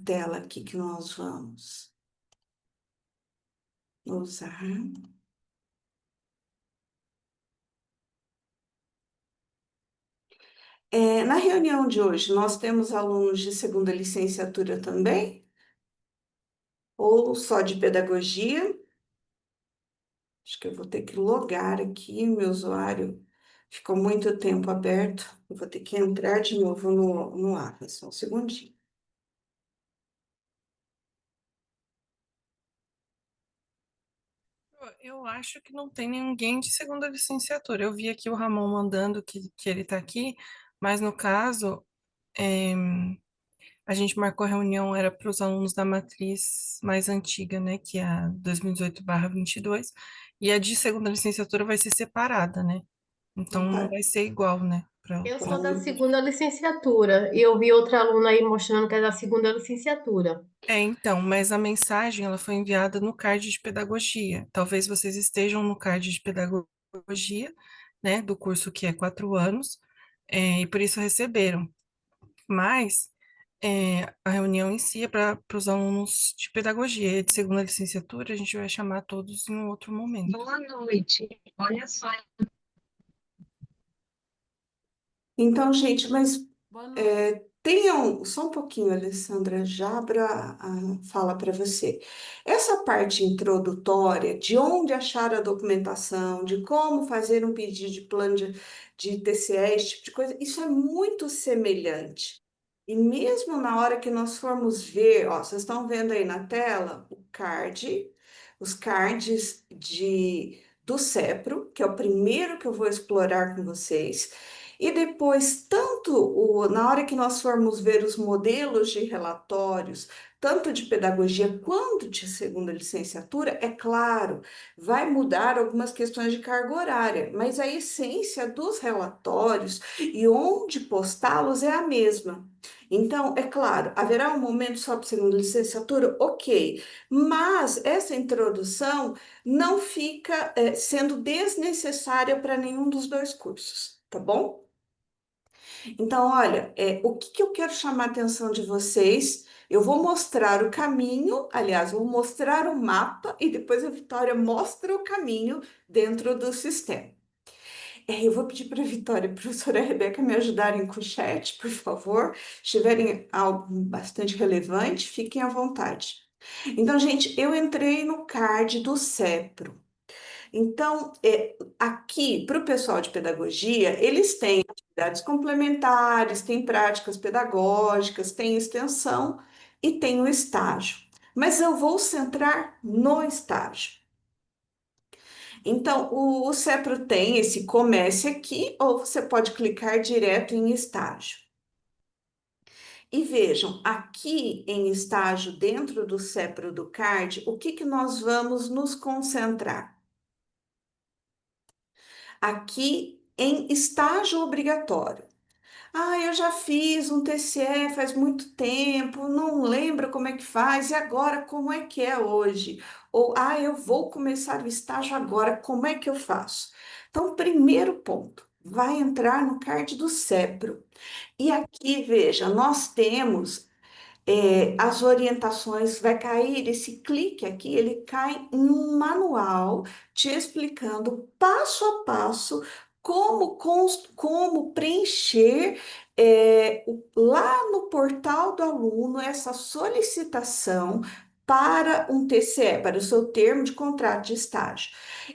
tela aqui que nós vamos usar. Na reunião de hoje, nós temos alunos de segunda licenciatura também? Ou só de pedagogia? Acho que eu vou ter que logar aqui, meu usuário ficou muito tempo aberto. Eu vou ter que entrar de novo no ar, só um segundinho. Eu acho que não tem ninguém de segunda licenciatura. Eu vi aqui o Ramon mandando que ele está aqui, mas no caso, é, a gente marcou a reunião, era para os alunos da matriz mais antiga, né, que é a 2018/22, e a de segunda licenciatura vai ser separada, né? Então Então, não tá. vai ser igual, né? Então, Eu para sou da mim. segunda licenciatura e eu vi outra aluna aí mostrando que é da segunda licenciatura. Então, mas a mensagem ela foi enviada no card de pedagogia. Talvez vocês estejam no card de pedagogia, né, do curso que é 4 anos, e por isso receberam. Mas a reunião em si é para os alunos de pedagogia. E de segunda licenciatura, a gente vai chamar todos em um outro momento. Boa noite. Olha só. Então, gente, mas Boa noite. tenham só um pouquinho, Alessandra, já abro a fala para você. Essa parte introdutória, de onde achar a documentação, de como fazer um pedido de plano de TCE, esse tipo de coisa, isso é muito semelhante. E mesmo na hora que nós formos ver, ó, vocês estão vendo aí na tela o card, os cards do CEPRO, que é o primeiro que eu vou explorar com vocês. E depois, na hora que nós formos ver os modelos de relatórios, tanto de pedagogia quanto de segunda licenciatura, é claro, vai mudar algumas questões de carga horária, mas a essência dos relatórios e onde postá-los é a mesma. Então, é claro, haverá um momento só para segunda licenciatura? Ok, mas essa introdução não fica, sendo desnecessária para nenhum dos dois cursos, tá bom? Então, olha, o que que eu quero chamar a atenção de vocês? Eu vou mostrar o caminho, aliás, vou mostrar o mapa e depois a Vitória mostra o caminho dentro do sistema. Eu vou pedir para a Vitória e a professora Rebeca me ajudarem com o chat, por favor. Se tiverem algo bastante relevante, fiquem à vontade. Então, gente, eu entrei no card do CEPRO. Então, aqui, para o pessoal de pedagogia, eles têm atividades complementares, têm práticas pedagógicas, têm extensão e tem o estágio. Mas eu vou centrar no estágio. Então, o CEPRO tem esse comece aqui, ou você pode clicar direto em estágio. E vejam, aqui em estágio, dentro do CEPRO do CARD, o que que nós vamos nos concentrar? Aqui em estágio obrigatório. Eu já fiz um TCE faz muito tempo, não lembro como é que faz, e agora como é que é hoje? Ou, eu vou começar o estágio agora, como é que eu faço? Então, primeiro ponto, vai entrar no card do CEPRO. E aqui, veja, nós temos as orientações, vai cair esse clique aqui, ele cai em um manual te explicando passo a passo como preencher lá no portal do aluno essa solicitação para um TCE, para o seu termo de contrato de estágio.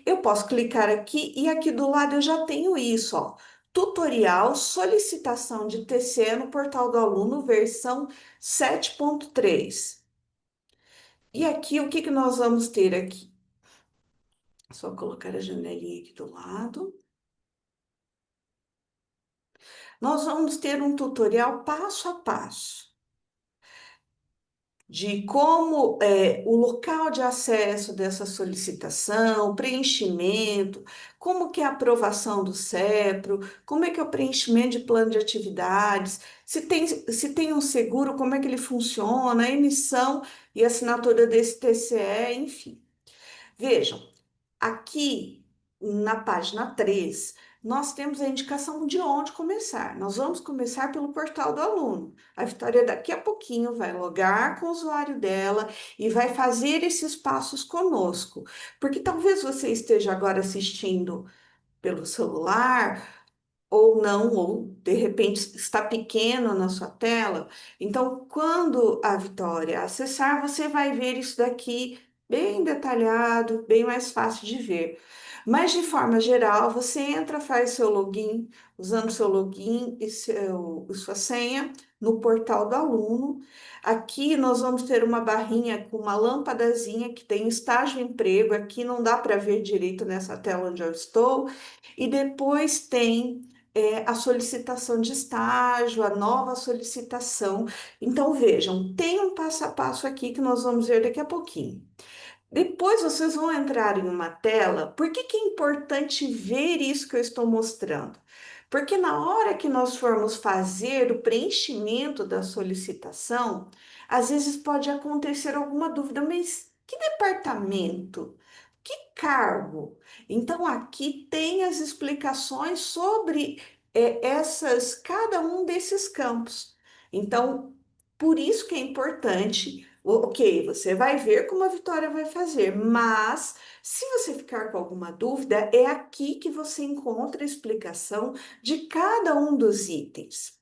Eu posso clicar aqui e aqui do lado eu já tenho isso, ó. Tutorial solicitação de TCE no portal do aluno, versão 7.3. E aqui, o que que nós vamos ter aqui? Só colocar a janelinha aqui do lado. Nós vamos ter um tutorial passo a passo de como o local de acesso dessa solicitação, preenchimento, como que é a aprovação do CEPRO, como é que é o preenchimento de plano de atividades, se tem um seguro, como é que ele funciona, a emissão e assinatura desse TCE, enfim. Vejam, aqui na página 3 nós temos a indicação de onde começar. Nós vamos começar pelo portal do aluno. A Vitória daqui a pouquinho vai logar com o usuário dela e vai fazer esses passos conosco, porque talvez você esteja agora assistindo pelo celular ou não, ou de repente está pequeno na sua tela. Então, quando a Vitória acessar, você vai ver isso daqui bem detalhado, bem mais fácil de ver. Mas de forma geral, você entra, faz seu login, usando seu login e sua senha no portal do aluno. Aqui nós vamos ter uma barrinha com uma lâmpadazinha que tem estágio e emprego. Aqui não dá para ver direito nessa tela onde eu estou. E depois tem a solicitação de estágio, a nova solicitação. Então, vejam, tem um passo a passo aqui que nós vamos ver daqui a pouquinho. Depois vocês vão entrar em uma tela. Por que que é importante ver isso que eu estou mostrando? Porque na hora que nós formos fazer o preenchimento da solicitação, às vezes pode acontecer alguma dúvida, mas que departamento? Que cargo? Então aqui tem as explicações sobre cada um desses campos. Então, por isso que é importante. Ok, você vai ver como a Vitória vai fazer, mas se você ficar com alguma dúvida, é aqui que você encontra a explicação de cada um dos itens.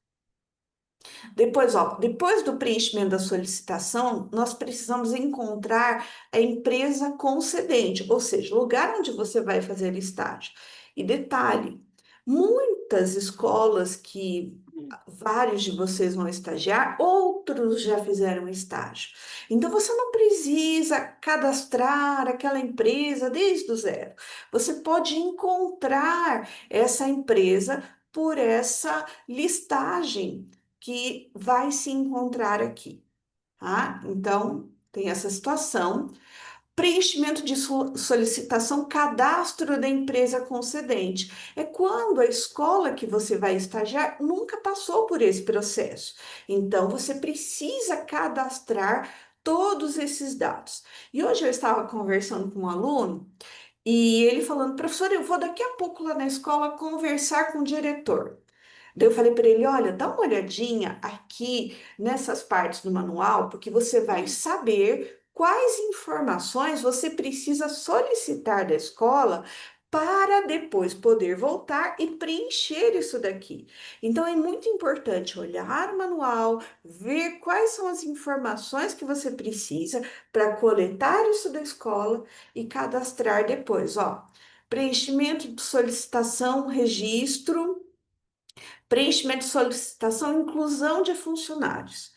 Depois, ó, depois do preenchimento da solicitação, nós precisamos encontrar a empresa concedente, ou seja, o lugar onde você vai fazer estágio. E detalhe, muitas escolas que vários de vocês vão estagiar, outros já fizeram estágio. Então, você não precisa cadastrar aquela empresa desde o zero. Você pode encontrar essa empresa por essa listagem que vai se encontrar aqui, tá? Então, tem essa situação. Preenchimento de solicitação, cadastro da empresa concedente. É quando a escola que você vai estagiar nunca passou por esse processo. Então, você precisa cadastrar todos esses dados. E hoje eu estava conversando com um aluno e ele falando, professor, eu vou daqui a pouco lá na escola conversar com o diretor. Daí eu falei para ele: olha, dá uma olhadinha aqui nessas partes do manual, porque você vai saber quais informações você precisa solicitar da escola para depois poder voltar e preencher isso daqui. Então é muito importante olhar o manual, ver quais são as informações que você precisa para coletar isso da escola e cadastrar depois, ó. Preenchimento de solicitação, registro. Preenchimento de solicitação, inclusão de funcionários.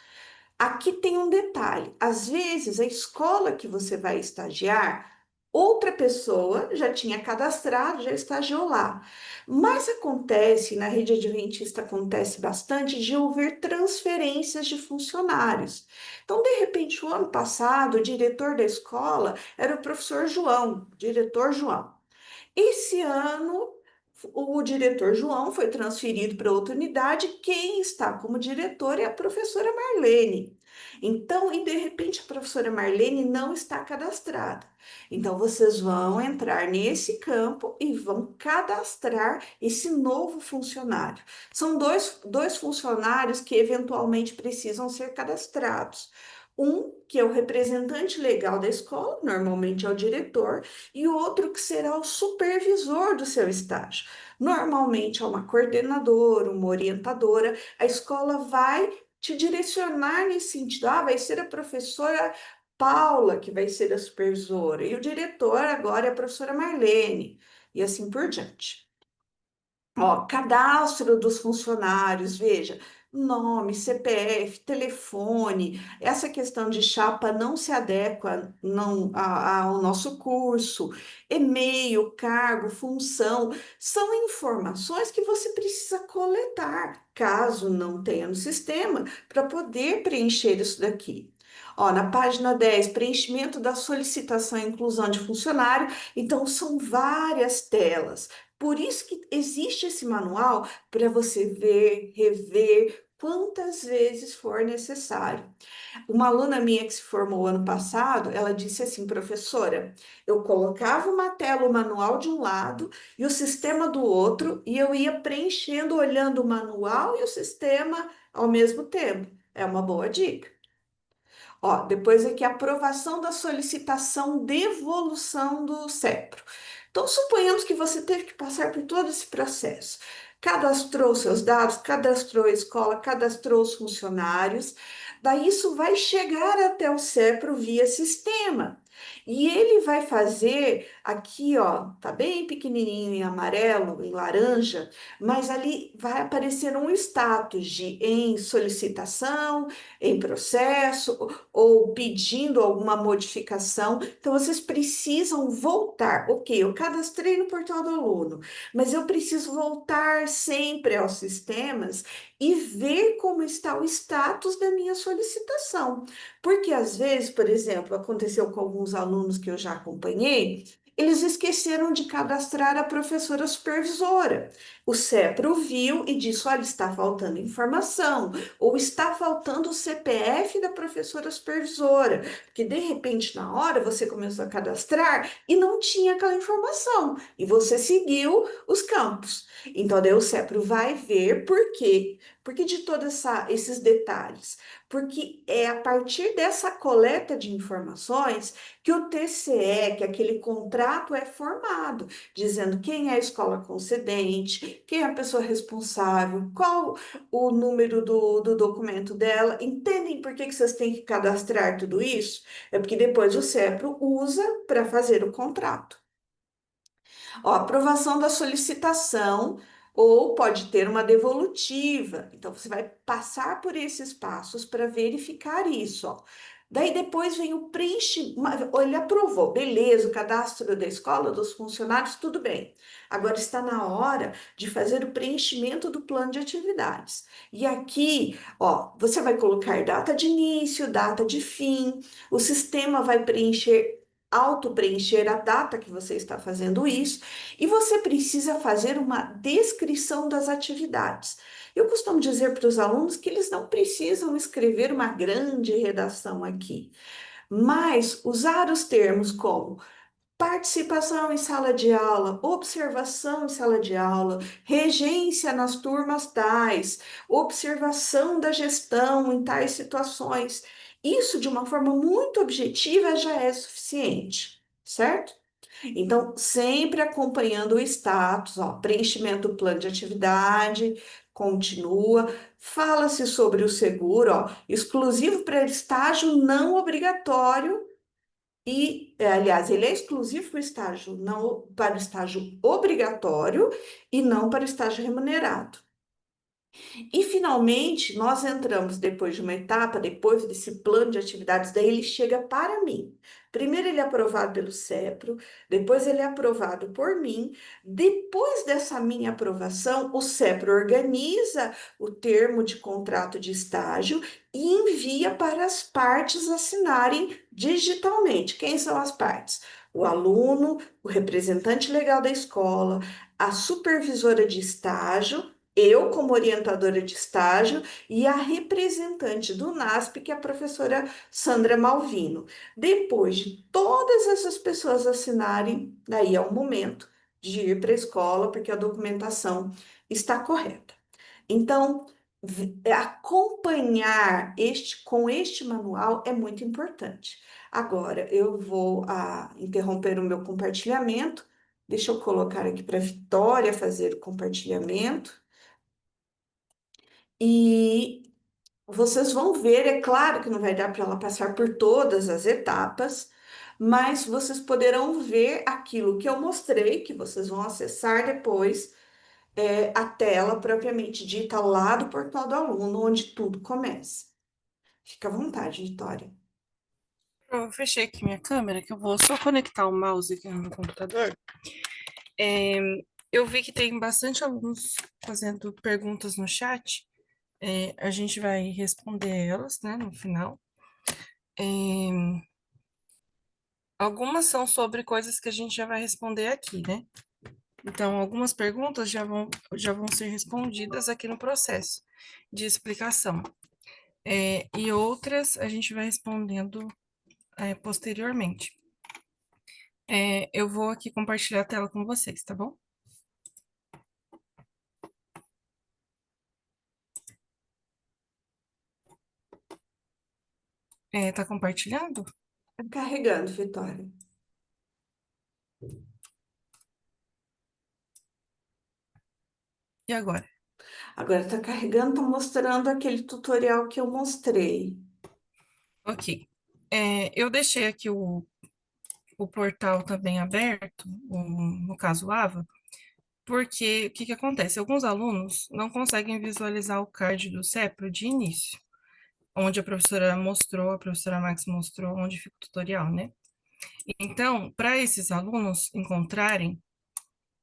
Aqui tem um detalhe: às vezes a escola que você vai estagiar, outra pessoa já tinha cadastrado, já estagiou lá. Mas acontece, na rede adventista acontece bastante de haver transferências de funcionários. Então, de repente, o ano passado, o diretor da escola era o professor João, diretor João. Esse ano, o diretor João foi transferido para outra unidade. Quem está como diretor é a professora Marlene. Então, e de repente, a professora Marlene não está cadastrada. Então, vocês vão entrar nesse campo e vão cadastrar esse novo funcionário. São dois funcionários que eventualmente precisam ser cadastrados. Um, que é o representante legal da escola, normalmente é o diretor, e outro que será o supervisor do seu estágio. Normalmente é uma coordenadora, uma orientadora. A escola vai te direcionar nesse sentido. Ah, vai ser a professora Paula que vai ser a supervisora, e o diretor agora é a professora Marlene, e assim por diante. Ó, cadastro dos funcionários, veja, nome, CPF, telefone. Essa questão de chapa não se adequa não, ao nosso curso. E-mail, cargo, função, são informações que você precisa coletar, caso não tenha no sistema, para poder preencher isso daqui. Ó, na página 10, preenchimento da solicitação e inclusão de funcionário. Então, são várias telas. Por isso que existe esse manual para você ver, rever, quantas vezes for necessário. Uma aluna minha que se formou ano passado, ela disse assim, professora, eu colocava uma tela, o manual de um lado e o sistema do outro, e eu ia preenchendo, olhando o manual e o sistema ao mesmo tempo. É uma boa dica. Ó, depois aqui, aprovação da solicitação de devolução do CEPRO. Então, suponhamos que você teve que passar por todo esse processo. Cadastrou seus dados, cadastrou a escola, cadastrou os funcionários. Daí, isso vai chegar até o CEPRO via sistema. E ele vai fazer aqui, ó, tá bem pequenininho em amarelo, em laranja, mas ali vai aparecer um status de em solicitação, em processo ou pedindo alguma modificação. Então, vocês precisam voltar. Ok, eu cadastrei no portal do aluno, mas eu preciso voltar sempre aos sistemas e ver como está o status da minha solicitação. Porque, às vezes, por exemplo, aconteceu com alguns alunos que eu já acompanhei. Eles esqueceram de cadastrar a professora supervisora. O CEPRO viu e disse: olha, está faltando informação ou está faltando o CPF da professora supervisora, porque de repente na hora você começou a cadastrar e não tinha aquela informação e você seguiu os campos. Então daí o CEPRO vai ver por quê? Porque de todos esses detalhes, porque é a partir dessa coleta de informações que o TCE, que aquele contrato é formado, dizendo quem é a escola concedente, quem é a pessoa responsável, qual o número do documento dela. Entendem por que vocês têm que cadastrar tudo isso? É porque depois o CEPRO usa para fazer o contrato. Ó, aprovação da solicitação ou pode ter uma devolutiva. Então, você vai passar por esses passos para verificar isso, ó. Daí depois vem o preenchimento. Ele aprovou, beleza, o cadastro da escola, dos funcionários, tudo bem. Agora está na hora de fazer o preenchimento do plano de atividades. E aqui, ó, você vai colocar data de início, data de fim, o sistema vai preencher, auto-preencher a data que você está fazendo isso, e você precisa fazer uma descrição das atividades. Eu costumo dizer para os alunos que eles não precisam escrever uma grande redação aqui, mas usar os termos como participação em sala de aula, observação em sala de aula, regência nas turmas tais, observação da gestão em tais situações. Isso, de uma forma muito objetiva, já é suficiente, certo? Então, sempre acompanhando o status, ó, preenchimento do plano de atividade, continua. Fala-se sobre o seguro, ó, exclusivo para estágio não obrigatório e, aliás, ele é exclusivo para o estágio não, para o estágio obrigatório e não para o estágio remunerado. E finalmente, nós entramos depois de uma etapa, depois desse plano de atividades, daí ele chega para mim. Primeiro ele é aprovado pelo CEPRO, depois ele é aprovado por mim. Depois dessa minha aprovação, o CEPRO organiza o termo de contrato de estágio e envia para as partes assinarem digitalmente. Quem são as partes? O aluno, o representante legal da escola, a supervisora de estágio, eu como orientadora de estágio e a representante do NASP, que é a professora Sandra Malvino. Depois de todas essas pessoas assinarem, daí é o momento de ir para a escola, porque a documentação está correta. Então, acompanhar com este manual é muito importante. Agora, eu vou interromper o meu compartilhamento. Deixa eu colocar aqui para a Vitória fazer o compartilhamento. E vocês vão ver, é claro que não vai dar para ela passar por todas as etapas, mas vocês poderão ver aquilo que eu mostrei, que vocês vão acessar depois, a tela propriamente dita lá do portal do aluno, onde tudo começa. Fica à vontade, Vitória. Eu fechei aqui minha câmera, que eu vou só conectar o mouse aqui no meu computador. É, eu vi que tem bastante alunos fazendo perguntas no chat. A gente vai responder elas, né, no final. É, algumas são sobre coisas que a gente já vai responder aqui, né? Então, algumas perguntas já vão ser respondidas aqui no processo. de explicação. E outras a gente vai respondendo posteriormente. Eu vou aqui compartilhar a tela com vocês, tá bom? Tá compartilhando? Tá carregando, Vitória. E agora? Agora está carregando, tá mostrando aquele tutorial que eu mostrei. Ok. Eu deixei aqui o portal também aberto, no caso o AVA, porque o que que acontece? Alguns alunos não conseguem visualizar o card do CEPRO de início, onde a professora mostrou, a professora Max mostrou onde fica o tutorial, né? Então, para esses alunos encontrarem,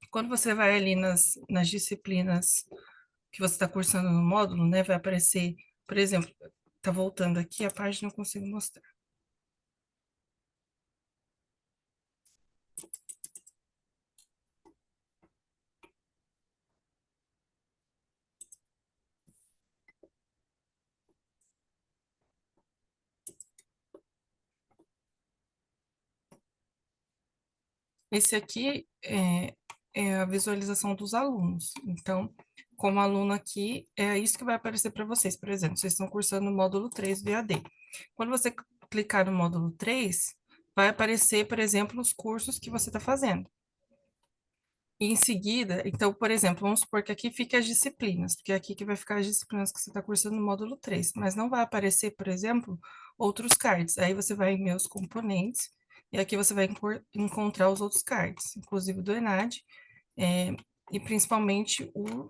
quando você vai ali nas disciplinas que você está cursando no módulo, né, vai aparecer, por exemplo, tá voltando aqui, a página eu consigo mostrar. Esse aqui é a visualização dos alunos. Então, como aluno aqui, é isso que vai aparecer para vocês. Por exemplo, vocês estão cursando o módulo 3 do EAD. Quando você clicar no módulo 3, vai aparecer, por exemplo, os cursos que você está fazendo. E em seguida, então, por exemplo, vamos supor que aqui fique as disciplinas, porque é aqui que vai ficar as disciplinas que você está cursando no módulo 3, mas não vai aparecer, por exemplo, outros cards. Aí você vai em meus componentes, e aqui você vai encontrar os outros cards, inclusive o do ENAD, é, e principalmente o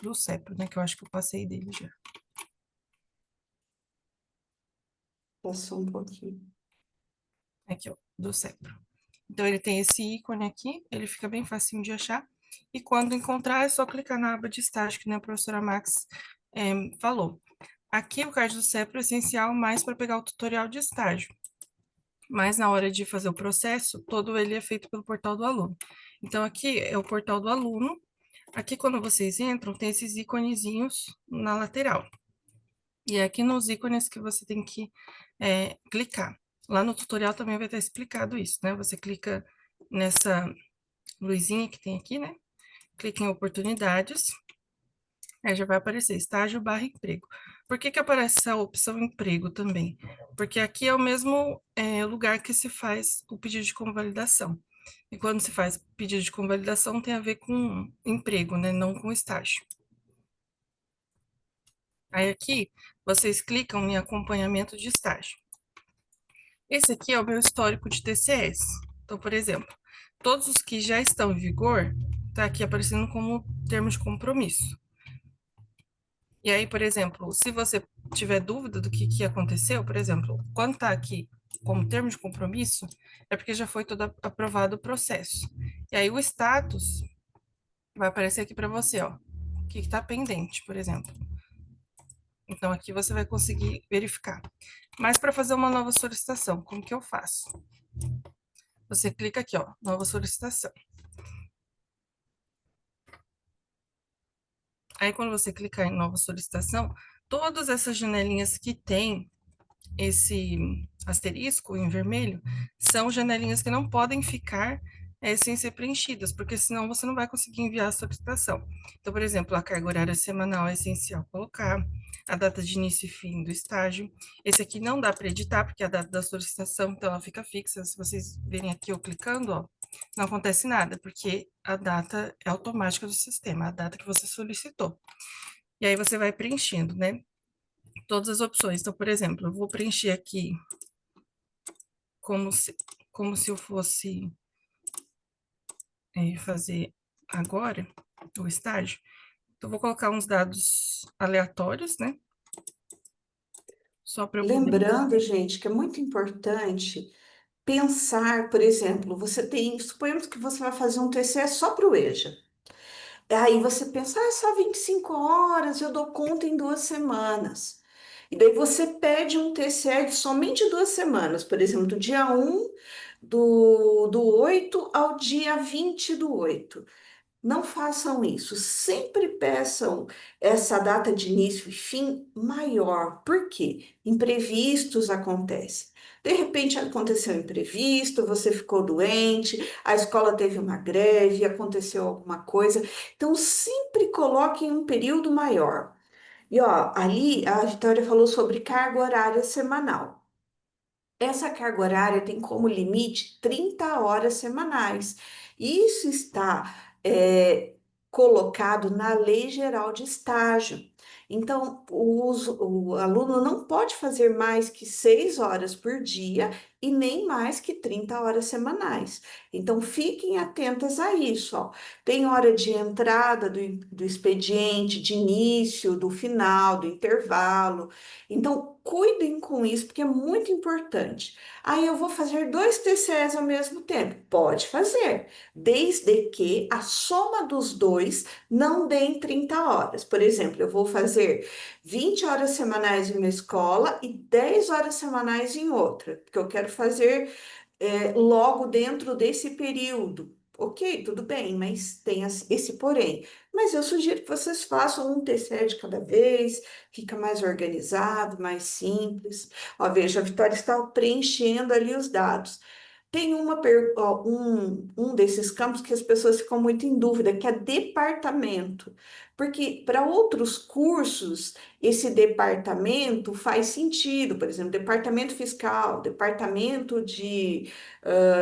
do CEPRO, né, que eu acho que eu passei dele já. Passou um pouquinho. Aqui, ó, do CEPRO. Então, ele tem esse ícone aqui, ele fica bem facinho de achar. E quando encontrar, é só clicar na aba de estágio, que nem a professora Max falou. Aqui o card do CEPRO é essencial mais para pegar o tutorial de estágio. Mas na hora de fazer o processo, todo ele é feito pelo portal do aluno. Então, aqui é o portal do aluno. Aqui, quando vocês entram, tem esses íconezinhos na lateral. E é aqui nos ícones que você tem que clicar. Lá no tutorial também vai estar explicado isso, né? Você clica nessa luzinha que tem aqui, né? Clica em oportunidades, aí já vai aparecer estágio barra emprego. Por que que aparece essa opção emprego também? Porque aqui é o mesmo lugar que se faz o pedido de convalidação. E quando se faz pedido de convalidação tem a ver com emprego, né? Não com estágio. Aí aqui vocês clicam em acompanhamento de estágio. Esse aqui é o meu histórico de TCS. Então, por exemplo, todos os que já estão em vigor, tá aqui aparecendo como termo de compromisso. E aí, por exemplo, se você tiver dúvida do que aconteceu, por exemplo, quando está aqui como termo de compromisso, é porque já foi todo aprovado o processo. E aí o status vai aparecer aqui para você, ó, o que está pendente, por exemplo. Então aqui você vai conseguir verificar. Mas para fazer uma nova solicitação, como que eu faço? Você clica aqui, ó, nova solicitação. Aí quando você clicar em nova solicitação, todas essas janelinhas que tem esse asterisco em vermelho são janelinhas que não podem ficar sem ser preenchidas, porque senão você não vai conseguir enviar a solicitação. Então, por exemplo, a carga horária semanal é essencial colocar, a data de início e fim do estágio. Esse aqui não dá para editar, porque é a data da solicitação, então ela fica fixa. Se vocês verem aqui eu clicando, ó, não acontece nada, porque a data é automática do sistema, a data que você solicitou. E aí você vai preenchendo, né? Todas as opções. Então, por exemplo, eu vou preencher aqui como se, como se eu fosse fazer agora o estágio. Então, vou colocar uns dados aleatórios, né? Só para eu poder. Lembrando, gente, que é muito importante pensar, por exemplo, você tem, suponhamos que você vai fazer um TCE só para o EJA. Aí você pensa, ah, é só 25 horas, eu dou conta em 2 semanas. E daí você pede um TCE de somente 2 semanas, por exemplo, do dia 1 do 8 ao dia 20 do 8. Não façam isso. Sempre peçam essa data de início e fim maior. Por quê? Imprevistos acontecem. De repente aconteceu um imprevisto, você ficou doente, a escola teve uma greve, aconteceu alguma coisa. Então, sempre coloquem um período maior. E ó, ali a Vitória falou sobre carga horária semanal. Essa carga horária tem como limite 30 horas semanais. Isso está colocado na Lei Geral de Estágio. Então, o aluno não pode fazer mais que 6 horas por dia e nem mais que 30 horas semanais. Então, fiquem atentas a isso, ó. Tem hora de entrada do expediente, de início, do final, do intervalo. Então, cuidem com isso, porque é muito importante. Aí eu vou fazer 2 TCEs ao mesmo tempo. Pode fazer, desde que a soma dos dois não dê 30 horas. Por exemplo, eu vou fazer 20 horas semanais em uma escola e 10 horas semanais em outra, porque eu quero fazer logo dentro desse período. Ok, tudo bem, mas tem esse porém. Mas eu sugiro que vocês façam um TCE de cada vez, fica mais organizado, mais simples. Ó, veja, a Vitória está preenchendo ali os dados. Tem um desses campos que as pessoas ficam muito em dúvida, que é departamento. Porque para outros cursos, esse departamento faz sentido, por exemplo, departamento fiscal, departamento de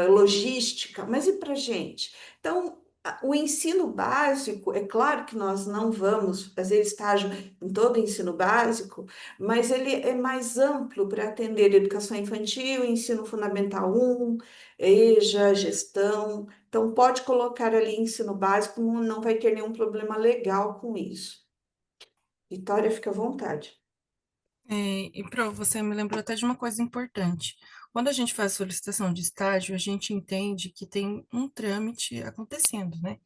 logística, mas e para gente? Então, o ensino básico, é claro que nós não vamos fazer estágio em todo o ensino básico, mas ele é mais amplo para atender educação infantil, ensino fundamental um, EJA, gestão. Então, pode colocar ali ensino básico, não vai ter nenhum problema legal com isso. Vitória, fica à vontade. E, você me lembrou até de uma coisa importante. Quando a gente faz solicitação de estágio, a gente entende que tem um trâmite acontecendo, né?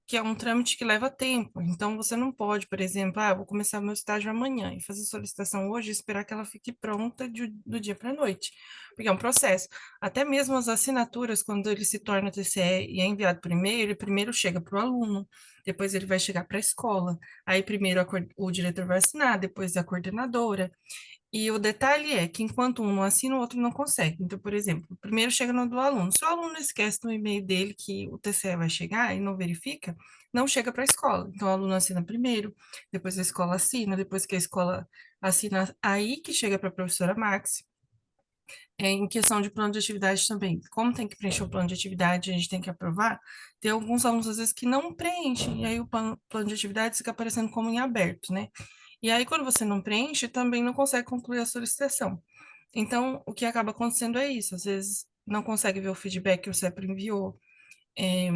Que é um trâmite que leva tempo. Então, você não pode, por exemplo, vou começar meu estágio amanhã e fazer solicitação hoje e esperar que ela fique pronta do dia para a noite, porque é um processo. Até mesmo as assinaturas, quando ele se torna TCE e é enviado por e-mail, ele primeiro chega para o aluno, depois ele vai chegar para a escola, aí primeiro o diretor vai assinar, depois a coordenadora. E o detalhe é que enquanto um não assina, o outro não consegue. Então, por exemplo, primeiro chega no do aluno. Se o aluno esquece no e-mail dele que o TCE vai chegar e não verifica, não chega para a escola. Então, o aluno assina primeiro, depois a escola assina, depois que a escola assina, aí que chega para a professora Max. Em questão de plano de atividade também, como tem que preencher o plano de atividade, a gente tem que aprovar, tem alguns alunos, às vezes, que não preenchem, e aí o plano de atividade fica aparecendo como em aberto, né? E aí, quando você não preenche, também não consegue concluir a solicitação. Então, o que acaba acontecendo é isso, às vezes não consegue ver o feedback que o CEPRO enviou, é,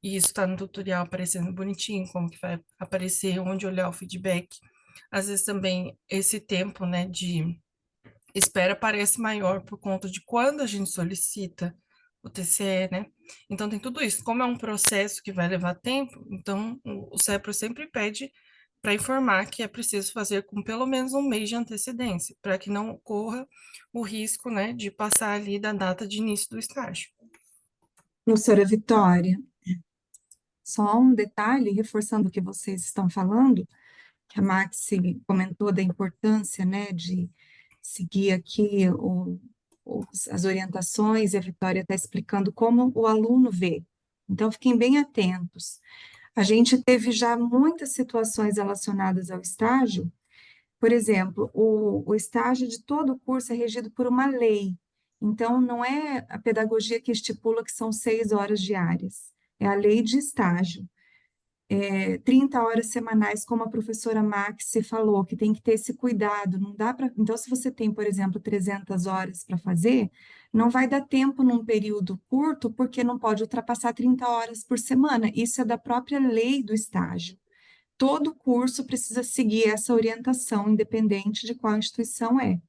e isso está no tutorial aparecendo bonitinho, como que vai aparecer, onde olhar o feedback. Às vezes também esse tempo, né, de espera parece maior por conta de quando a gente solicita o TCE, né? Então tem tudo isso. Como é um processo que vai levar tempo, então o CEPRO sempre pede para informar que é preciso fazer com pelo menos um mês de antecedência, para que não ocorra o risco, né, de passar ali da data de início do estágio. Professora Vitória, só um detalhe, reforçando o que vocês estão falando, que a Maxi comentou da importância, né, de seguir aqui as orientações, e a Vitória está explicando como o aluno vê. Então, fiquem bem atentos. A gente teve já muitas situações relacionadas ao estágio. Por exemplo, o estágio de todo o curso é regido por uma lei. Então, não é a pedagogia que estipula que são 6 horas diárias, é a lei de estágio. 30 horas semanais, como a professora Max falou, que tem que ter esse cuidado, não dá para... Então, se você tem, por exemplo, 300 horas para fazer, não vai dar tempo num período curto, porque não pode ultrapassar 30 horas por semana. Isso é da própria lei do estágio. Todo curso precisa seguir essa orientação, independente de qual instituição é.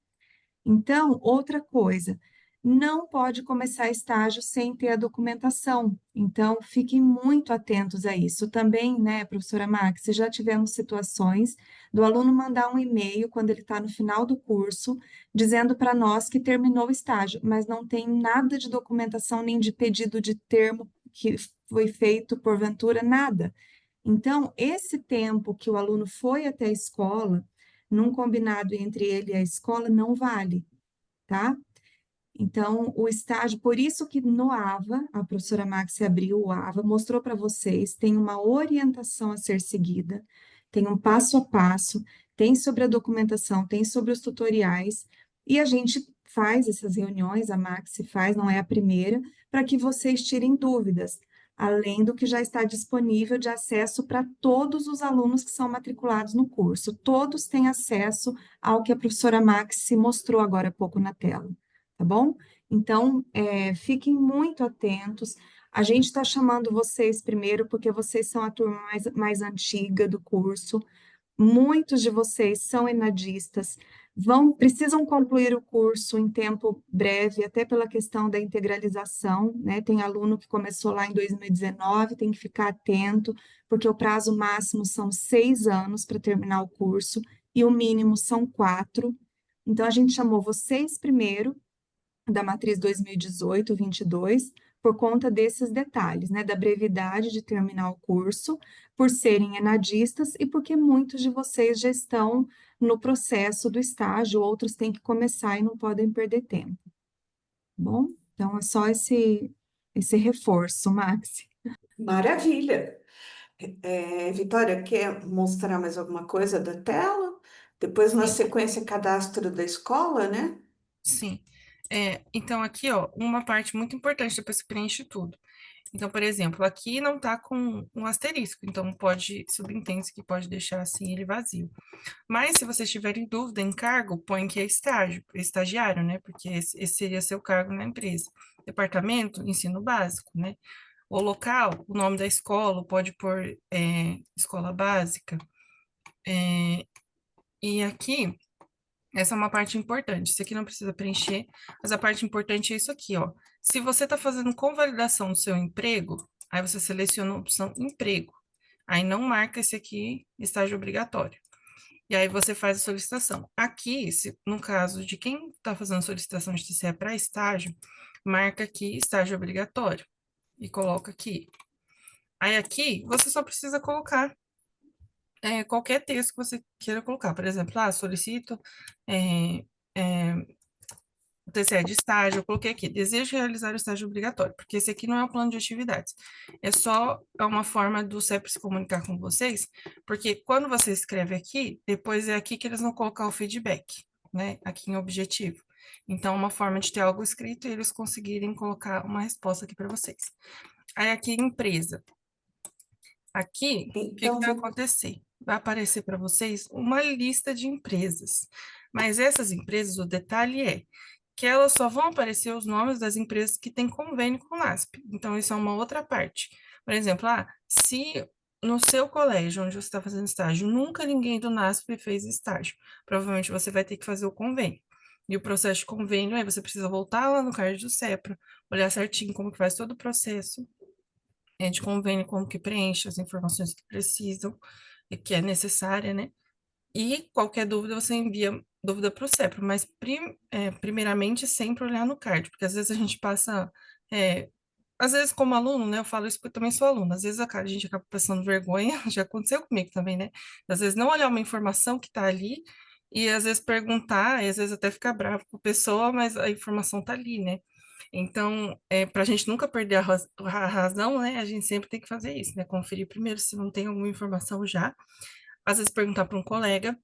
Então, outra coisa, não pode começar estágio sem ter a documentação. Então, fiquem muito atentos a isso. Também, né, professora Max, já tivemos situações do aluno mandar um e-mail quando ele está no final do curso, dizendo para nós que terminou o estágio, mas não tem nada de documentação nem de pedido de termo que foi feito, porventura, nada. Então, esse tempo que o aluno foi até a escola, num combinado entre ele e a escola, não vale, tá? Então, o estágio, por isso que no AVA, a professora Maxi abriu o AVA, mostrou para vocês, tem uma orientação a ser seguida, tem um passo a passo, tem sobre a documentação, tem sobre os tutoriais, e a gente faz essas reuniões, a Maxi faz, não é a primeira, para que vocês tirem dúvidas, além do que já está disponível de acesso para todos os alunos que são matriculados no curso. Todos têm acesso ao que a professora Maxi mostrou agora há pouco na tela, tá bom? Então, fiquem muito atentos. A gente está chamando vocês primeiro porque vocês são a turma mais antiga do curso. Muitos de vocês são enadistas, precisam concluir o curso em tempo breve, até pela questão da integralização, né? Tem aluno que começou lá em 2019, tem que ficar atento, porque o prazo máximo são 6 anos para terminar o curso e o mínimo são 4. Então, a gente chamou vocês primeiro, da matriz 2018-22, por conta desses detalhes, né, da brevidade de terminar o curso, por serem enadistas e porque muitos de vocês já estão no processo do estágio, outros têm que começar e não podem perder tempo. Bom, então é só esse reforço, Maxi. Maravilha. Vitória, quer mostrar mais alguma coisa da tela? Depois, na Sim. sequência, cadastro da escola, né? Sim. Então, aqui, ó, uma parte muito importante, depois que preenche tudo. Então, por exemplo, aqui não tá com um asterisco, então pode, subentende que pode deixar assim ele vazio. Mas se vocês tiverem dúvida em cargo, põe que é estágio, estagiário, né? Porque esse seria seu cargo na empresa. Departamento, ensino básico, né? O local, o nome da escola, pode pôr escola básica. E aqui, essa é uma parte importante. Isso aqui não precisa preencher, mas a parte importante é isso aqui, ó. Se você está fazendo convalidação do seu emprego, aí você seleciona a opção emprego. Aí não marca esse aqui, estágio obrigatório. E aí você faz a solicitação. Aqui, no caso de quem está fazendo solicitação de TCE para estágio, marca aqui estágio obrigatório e coloca aqui. Aí aqui você só precisa colocar qualquer texto que você queira colocar. Por exemplo, solicito é, é, o TCE de estágio, eu coloquei aqui, desejo realizar o estágio obrigatório, porque esse aqui não é um plano de atividades. É uma forma do CEP se comunicar com vocês, porque quando você escreve aqui, depois é aqui que eles vão colocar o feedback, né? Aqui em objetivo. Então, é uma forma de ter algo escrito e eles conseguirem colocar uma resposta aqui para vocês. Aí aqui, empresa. Aqui, o que Então, vai acontecer? Vai aparecer para vocês uma lista de empresas. Mas essas empresas, o detalhe é que elas só vão aparecer os nomes das empresas que têm convênio com o NASP. Então, isso é uma outra parte. Por exemplo, se no seu colégio, onde você está fazendo estágio, nunca ninguém do NASP fez estágio, provavelmente você vai ter que fazer o convênio. E o processo de convênio, aí você precisa voltar lá no card do CEPRA, olhar certinho como que faz todo o processo de convênio, como que preenche as informações que precisam, e que é necessária, né? E qualquer dúvida você envia dúvida para o CEPRO, mas primeiramente sempre olhar no card, porque às vezes a gente passa, às vezes como aluno, né, eu falo isso porque eu também sou aluna, às vezes a gente acaba passando vergonha, já aconteceu comigo também, né, às vezes não olhar uma informação que está ali, e às vezes perguntar, e às vezes até ficar bravo com a pessoa, mas a informação está ali, né, então, para a gente nunca perder a razão, né, a gente sempre tem que fazer isso, né, conferir primeiro se não tem alguma informação já, às vezes perguntar para um colega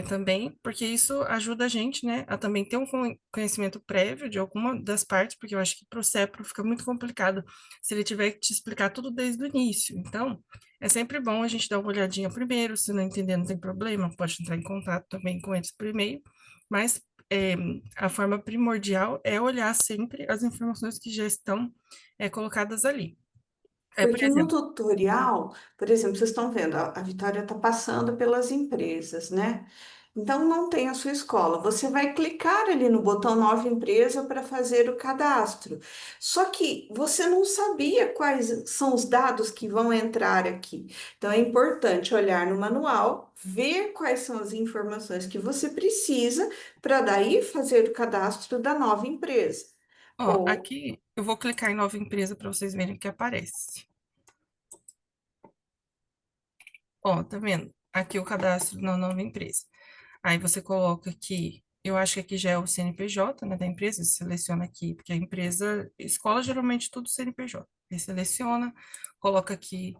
também, porque isso ajuda a gente, né, a também ter um conhecimento prévio de alguma das partes, porque eu acho que para o CEPRO fica muito complicado se ele tiver que te explicar tudo desde o início. Então, é sempre bom a gente dar uma olhadinha primeiro, se não entender, não tem problema, pode entrar em contato também com eles por e-mail, mas a forma primordial é olhar sempre as informações que já estão colocadas ali. Por porque no exemplo, tutorial, por exemplo, vocês estão vendo, a Vitória está passando pelas empresas, né? Então, não tem a sua escola. Você vai clicar ali no botão Nova Empresa para fazer o cadastro. Só que você não sabia quais são os dados que vão entrar aqui. Então, é importante olhar no manual, ver quais são as informações que você precisa para daí fazer o cadastro da nova empresa. Ó, Ou aqui eu vou clicar em nova empresa para vocês verem o que aparece. Ó, tá vendo? Aqui o cadastro na nova empresa. Aí você coloca aqui, eu acho que aqui já é o CNPJ, né, da empresa, você seleciona aqui, porque a empresa, escola geralmente tudo CNPJ. Aí seleciona, coloca aqui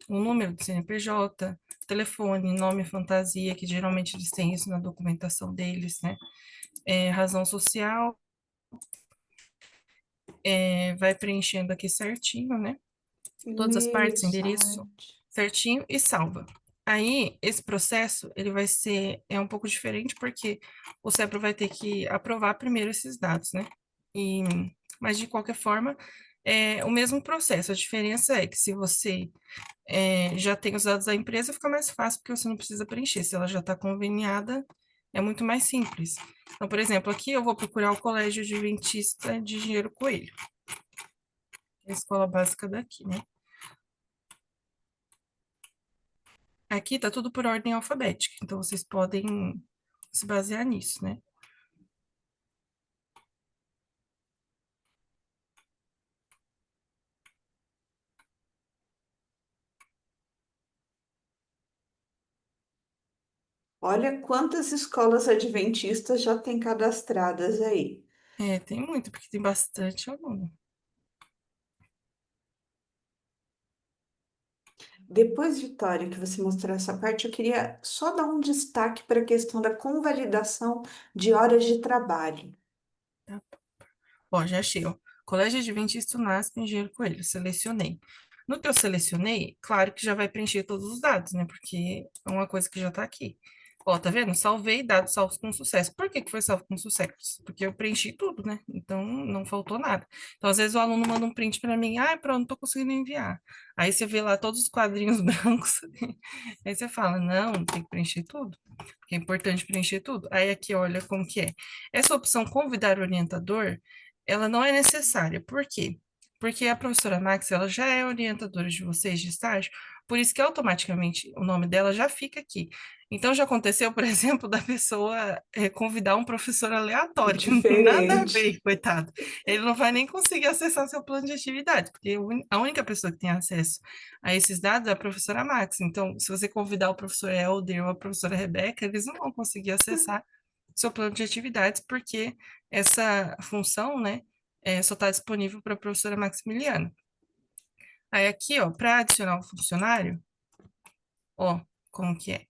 o número do CNPJ, telefone, nome fantasia, que geralmente eles têm isso na documentação deles, né? Razão social, vai preenchendo aqui certinho, né? Todas as e-mail, partes, endereço site. certinho e salva. Aí, esse processo, ele vai ser, um pouco diferente, porque o CEPRO vai ter que aprovar primeiro esses dados, né? E, mas, de qualquer forma, é o mesmo processo. A diferença é que se você já tem os dados da empresa, fica mais fácil, porque você não precisa preencher. Se ela já está conveniada, é muito mais simples. Então, por exemplo, aqui eu vou procurar o Colégio Adventista de Engenheiro Coelho, que é a escola básica daqui, né? Aqui tá tudo por ordem alfabética, então vocês podem se basear nisso, né? Olha quantas escolas adventistas já tem cadastradas aí. Tem muito, porque tem bastante aluno. Depois, Vitória, que você mostrou essa parte, eu queria só dar um destaque para a questão da convalidação de horas de trabalho. Tá? Ó, já achei, ó. Colégio Adventista Unasp Engenheiro Coelho, selecionei. No que eu selecionei, claro que já vai preencher todos os dados, né? Porque é uma coisa que já tá aqui. Ó, tá vendo? Salvei dados salvos com sucesso. Por que que foi salvo com sucesso? Porque eu preenchi tudo, né? Então, não faltou nada. Então, às vezes o aluno manda um print para mim, ah, pronto, não tô conseguindo enviar. Aí você vê lá todos os quadrinhos brancos. Aí você fala, não, tem que preencher tudo. Porque é importante preencher tudo. Aí aqui, olha como que é. Essa opção convidar o orientador, ela não é necessária. Por quê? Porque a professora Max, ela já é orientadora de vocês de estágio, por isso que automaticamente o nome dela já fica aqui. Então já aconteceu, por exemplo, da pessoa convidar um professor aleatório, que não tem nada a Diferente. ver, coitado. Ele não vai nem conseguir acessar seu plano de atividade, porque a única pessoa que tem acesso a esses dados é a professora Max. Então, se você convidar o professor Helder ou a professora Rebeca, eles não vão conseguir acessar seu plano de atividades, porque essa função, né, só está disponível para a professora Maximiliana. Aí aqui, ó, para adicionar um funcionário, ó, como que é?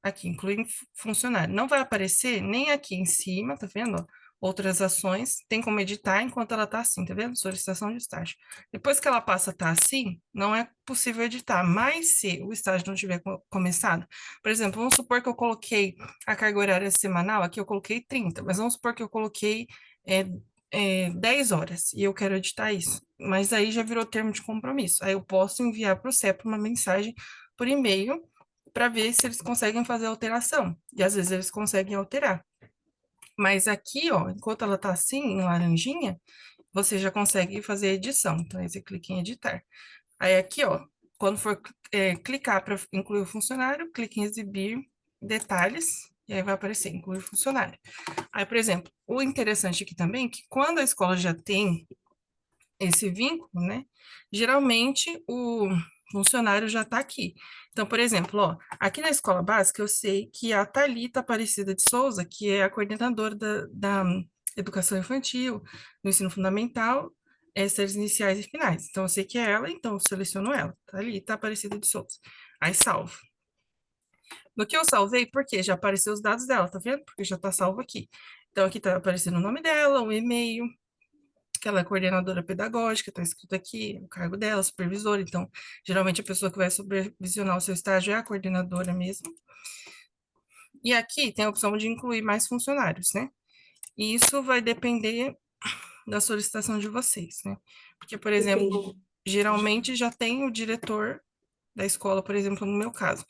Aqui, inclui funcionário. Não vai aparecer nem aqui em cima, tá vendo? Ó? Outras ações, tem como editar enquanto ela tá assim, tá vendo? Solicitação de estágio. Depois que ela passa a estar assim, não é possível editar, mas se o estágio não tiver começado, por exemplo, vamos supor que eu coloquei a carga horária semanal, aqui eu coloquei 30, mas vamos supor que eu coloquei 10 horas e eu quero editar isso, mas aí já virou termo de compromisso. Aí eu posso enviar para o CEP uma mensagem por e-mail para ver se eles conseguem fazer a alteração. E às vezes eles conseguem alterar. Mas aqui, ó, enquanto ela tá assim, em laranjinha, você já consegue fazer a edição. Então, aí você clica em editar. Aí aqui, ó, quando for clicar para incluir o funcionário, clique em exibir detalhes, e aí vai aparecer incluir funcionário. Aí, por exemplo, o interessante aqui também é que quando a escola já tem esse vínculo, né? Geralmente o funcionário já está aqui. Então, por exemplo, ó, aqui na escola básica eu sei que a Thalita Aparecida de Souza, que é a coordenadora da educação infantil, no ensino fundamental, séries iniciais e finais. Então, eu sei que é ela, então eu seleciono ela, Thalita Aparecida de Souza. Aí salvo. No que eu salvei, porque já apareceu os dados dela, tá vendo? Porque já está salvo aqui. Então, aqui está aparecendo o nome dela, o e-mail, que ela é coordenadora pedagógica, está escrito aqui o cargo dela, supervisora, então, geralmente a pessoa que vai supervisionar o seu estágio é a coordenadora mesmo. E aqui tem a opção de incluir mais funcionários, né? E isso vai depender da solicitação de vocês, né? Porque, por exemplo, Depende. geralmente já tem o diretor da escola, por exemplo, no meu caso.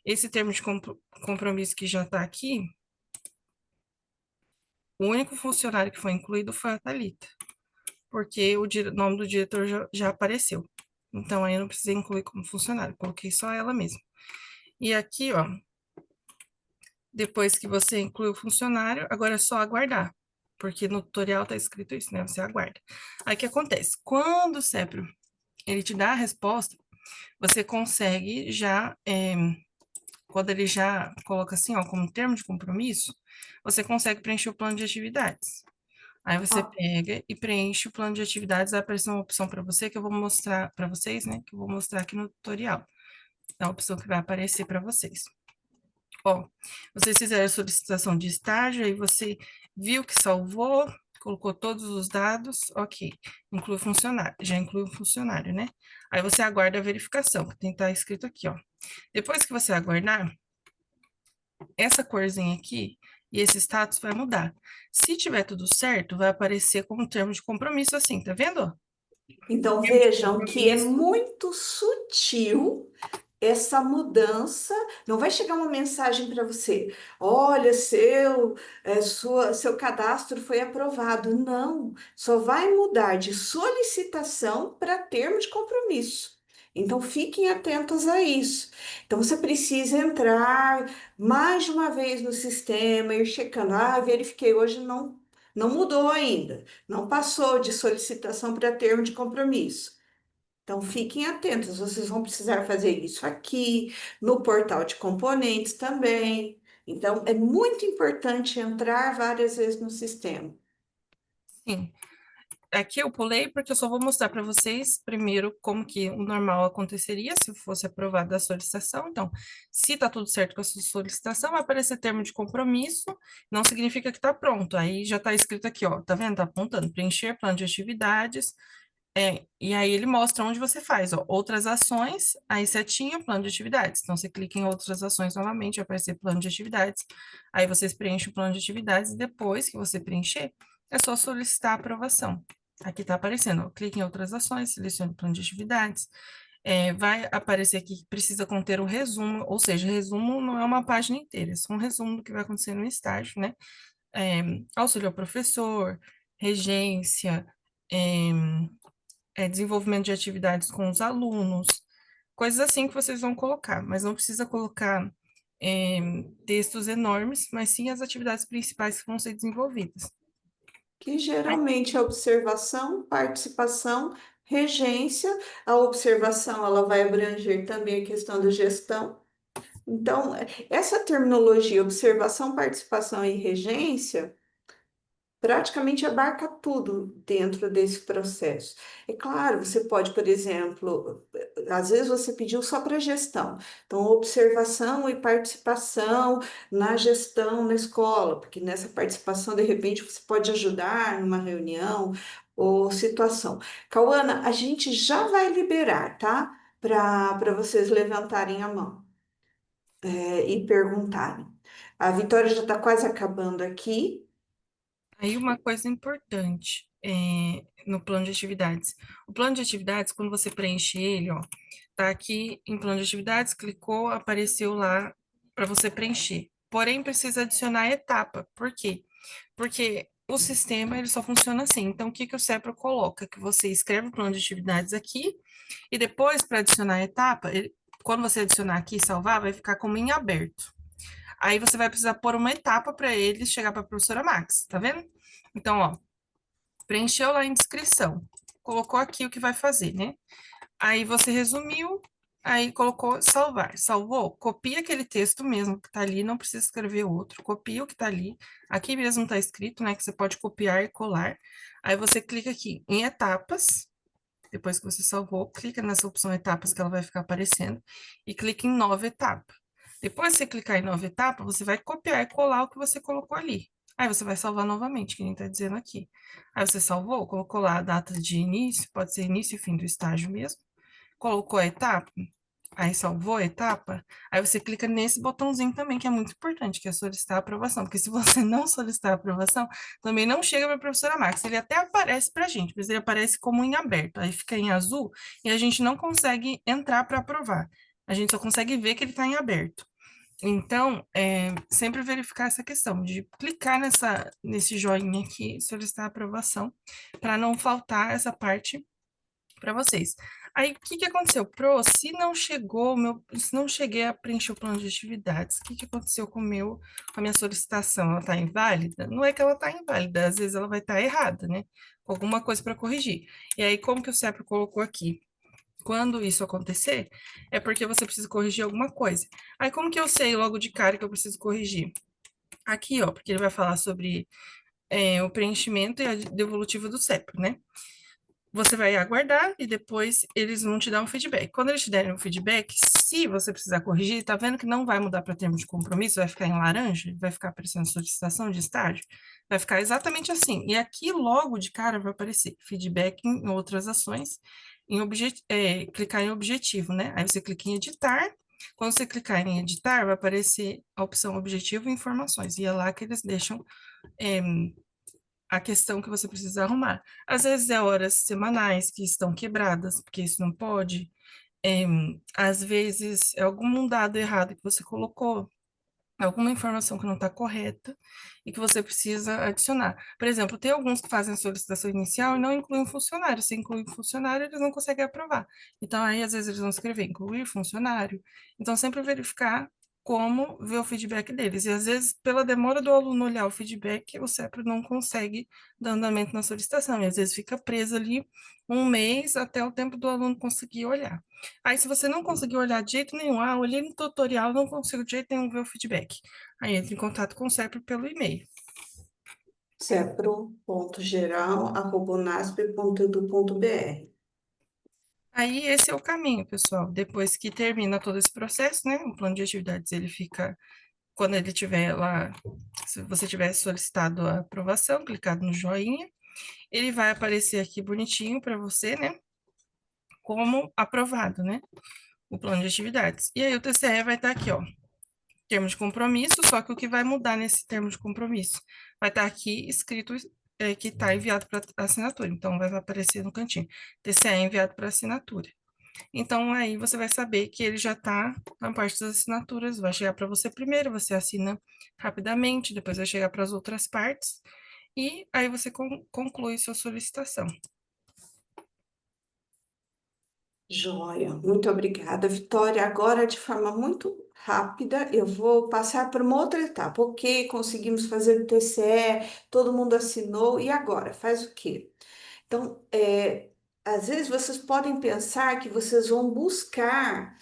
Esse termo de compromisso que já está aqui, o único funcionário que foi incluído foi a Thalita, porque o nome do diretor já apareceu. Então, aí eu não precisei incluir como funcionário, coloquei só ela mesma. E aqui, ó, depois que você inclui o funcionário, agora é só aguardar. porque no tutorial tá escrito isso, né? Você aguarda. Aí o que acontece? Quando o CEPRO, ele te dá a resposta, você consegue já, quando ele já coloca assim, ó, como termo de compromisso, você consegue preencher o plano de atividades. Aí você Ó, pega e preenche o plano de atividades, vai aparecer uma opção para você que eu vou mostrar para vocês, né? Que eu vou mostrar aqui no tutorial. É a opção que vai aparecer para vocês. Ó, vocês fizeram a solicitação de estágio, aí você viu que salvou, colocou todos os dados, ok. Inclui o funcionário, já inclui o funcionário, né? Aí você aguarda a verificação, que tem que estar escrito aqui, ó. Depois que você aguardar, essa corzinha aqui e esse status vai mudar. Se tiver tudo certo, vai aparecer como termo de compromisso assim, tá vendo? então Termo de vejam que é compromisso. muito sutil essa mudança. Não vai chegar uma mensagem para você: olha, seu cadastro foi aprovado. Não, só vai mudar de solicitação para termo de compromisso. Então fiquem atentos a isso. Então você precisa entrar mais de uma vez no sistema, ir checando. Ah, verifiquei hoje, não mudou ainda. Não passou de solicitação para termo de compromisso. Então, fiquem atentos, vocês vão precisar fazer isso aqui, no portal de componentes também. Então, é muito importante entrar várias vezes no sistema. Sim. Aqui eu pulei porque eu só vou mostrar para vocês primeiro como que o normal aconteceria se fosse aprovada a solicitação. Então, se tá tudo certo com a sua solicitação, vai aparecer termo de compromisso, não significa que tá pronto. Aí já tá escrito aqui, ó, tá vendo? Tá apontando preencher plano de atividades. E aí ele mostra onde você faz, ó, outras ações, aí setinha, plano de atividades. Então, você clica em outras ações novamente, vai aparecer plano de atividades. Aí vocês preenchem o plano de atividades e depois que você preencher, é só solicitar a aprovação. Aqui está aparecendo, ó, clique em outras ações, selecione o plano de atividades. Vai aparecer aqui que precisa conter o resumo, ou seja, resumo não é uma página inteira, é só um resumo do que vai acontecer no estágio, né? Auxílio ao professor, regência, é, desenvolvimento de atividades com os alunos, coisas assim que vocês vão colocar, mas não precisa colocar é, textos enormes, mas sim as atividades principais que vão ser desenvolvidas. Que geralmente é observação, participação, regência. A observação, ela vai abranger também a questão da gestão. Então, essa terminologia, observação, participação e regência, praticamente abarca tudo dentro desse processo. É claro, você pode, por exemplo, às vezes você pediu só para gestão, então observação e participação na gestão na escola, porque nessa participação, de repente, você pode ajudar numa reunião ou situação. Cauana, a gente já vai liberar, tá? Para vocês levantarem a mão, e perguntarem. A Vitória já está quase acabando aqui. Aí uma coisa importante no plano de atividades. O plano de atividades, quando você preenche ele, ó, tá aqui em plano de atividades, clicou, apareceu lá para você preencher. Porém, precisa adicionar a etapa. Por quê? Porque o sistema ele só funciona assim. Então, o que que o CEPRO coloca? Que você escreve o plano de atividades aqui e depois, para adicionar a etapa, quando você adicionar aqui e salvar, vai ficar como em aberto. Aí você vai precisar pôr uma etapa para ele chegar para a professora Max, tá vendo? Então, ó, preencheu lá em descrição, colocou aqui o que vai fazer, né? Aí você resumiu, aí colocou salvar. Salvou? Copia aquele texto mesmo que tá ali, não precisa escrever outro. Copia o que tá ali. Aqui mesmo tá escrito, né, que você pode copiar e colar. Aí você clica aqui em etapas. Depois que você salvou, clica nessa opção etapas que ela vai ficar aparecendo e clica em nova etapa. Depois que você clicar em nova etapa, você vai copiar e colar o que você colocou ali. Aí você vai salvar novamente, que nem está dizendo aqui. Aí você salvou, colocou lá a data de início, pode ser início e fim do estágio mesmo. Colocou a etapa, aí salvou a etapa, aí você clica nesse botãozinho também, que é muito importante, que é solicitar a aprovação, porque se você não solicitar a aprovação, também não chega para a professora Max, ele até aparece para a gente, mas ele aparece como em aberto, aí fica em azul, e a gente não consegue entrar para aprovar, a gente só consegue ver que ele está em aberto. Então, sempre verificar essa questão de clicar nesse joinha aqui, solicitar a aprovação, para não faltar essa parte para vocês. Aí, o que que aconteceu? Pro, se não chegou, se não cheguei a preencher o plano de atividades, o que que aconteceu com a minha solicitação? Ela está inválida? Não é que ela está inválida, às vezes ela vai estar errada, né? Com alguma coisa para corrigir. E aí, como que o CEPRO colocou aqui? Quando isso acontecer, é porque você precisa corrigir alguma coisa. Aí, como que eu sei logo de cara que eu preciso corrigir? Aqui, ó, porque ele vai falar sobre o preenchimento e a devolutiva do CEPRO, né? Você vai aguardar e depois eles vão te dar um feedback. Quando eles te derem um feedback, se você precisar corrigir, tá vendo que não vai mudar para termo de compromisso, vai ficar em laranja, vai ficar aparecendo solicitação de estágio, vai ficar exatamente assim. E aqui logo de cara vai aparecer feedback em outras ações, clicar em objetivo, né? Aí você clica em editar. Quando você clicar em editar, vai aparecer a opção objetivo e informações. E é lá que eles deixam eh, a questão que você precisa arrumar. Às vezes é horas semanais que estão quebradas, porque isso não pode. É, às vezes é algum dado errado que você colocou, alguma informação que não está correta e que você precisa adicionar. Por exemplo, tem alguns que fazem a solicitação inicial e não incluem funcionário. Se incluem funcionário, eles não conseguem aprovar. Então, aí, às vezes, eles vão escrever incluir funcionário. Então, sempre verificar como ver o feedback deles. E, às vezes, pela demora do aluno olhar o feedback, o CEPRO não consegue dar andamento na solicitação. E, às vezes, fica preso ali um mês até o tempo do aluno conseguir olhar. Aí, se você não conseguir olhar de jeito nenhum, olhei no tutorial, não consigo de jeito nenhum ver o feedback. Aí entra em contato com o CEPRO pelo e-mail. cepro.geral@unasp.edu.br. Aí esse é o caminho, pessoal. Depois que termina todo esse processo, né? O plano de atividades, ele fica, quando ele tiver lá, se você tiver solicitado a aprovação, clicado no joinha, ele vai aparecer aqui bonitinho para você, né? Como aprovado, né? O plano de atividades. E aí o TCE vai estar aqui, ó. Termo de compromisso, só que o que vai mudar nesse termo de compromisso? Vai estar aqui escrito que está enviado para assinatura. Então, vai aparecer no cantinho. TCE enviado para assinatura. Então, aí você vai saber que ele já está na parte das assinaturas. Vai chegar para você primeiro, você assina rapidamente, depois vai chegar para as outras partes. E aí você conclui sua solicitação. Joia, muito obrigada, Vitória. Agora, de forma muito rápida, eu vou passar para uma outra etapa. Ok, conseguimos fazer o TCE, todo mundo assinou, e agora? Faz o quê? Então, às vezes vocês podem pensar que vocês vão buscar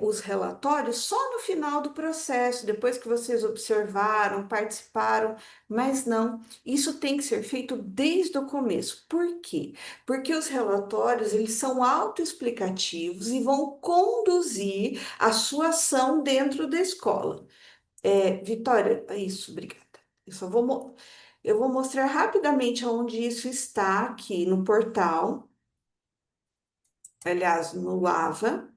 os relatórios só no final do processo, depois que vocês observaram, participaram, mas não. Isso tem que ser feito desde o começo. Por quê? Porque os relatórios, eles são autoexplicativos e vão conduzir a sua ação dentro da escola. Vitória, é isso, obrigada. Eu só vou, eu vou mostrar rapidamente onde isso está aqui no portal, aliás, no AVA.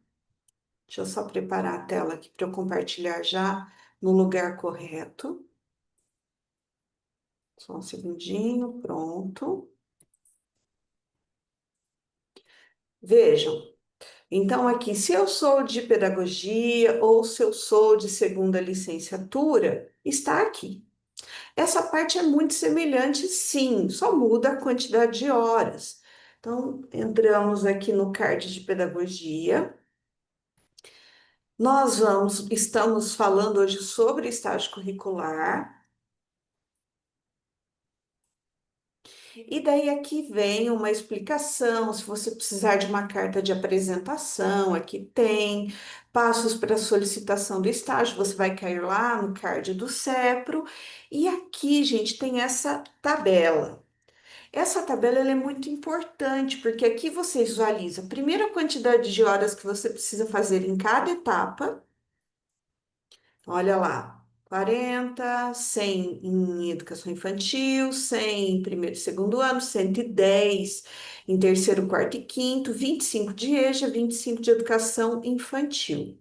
Deixa eu só preparar a tela aqui para eu compartilhar já no lugar correto. Só um segundinho, pronto. Vejam. Então, aqui, se eu sou de pedagogia ou se eu sou de segunda licenciatura, está aqui. Essa parte é muito semelhante, sim, só muda a quantidade de horas. Então, entramos aqui no card de pedagogia. Estamos falando hoje sobre estágio curricular. E daí aqui vem uma explicação, se você precisar de uma carta de apresentação, aqui tem passos para solicitação do estágio, você vai cair lá no card do CEPRO, e aqui, gente, tem essa tabela. Essa tabela ela é muito importante, porque aqui você visualiza primeiro a quantidade de horas que você precisa fazer em cada etapa. Olha lá, 40, 100 em educação infantil, 100 em primeiro e segundo ano, 110 em terceiro, quarto e quinto, 25 de EJA, 25 de educação infantil.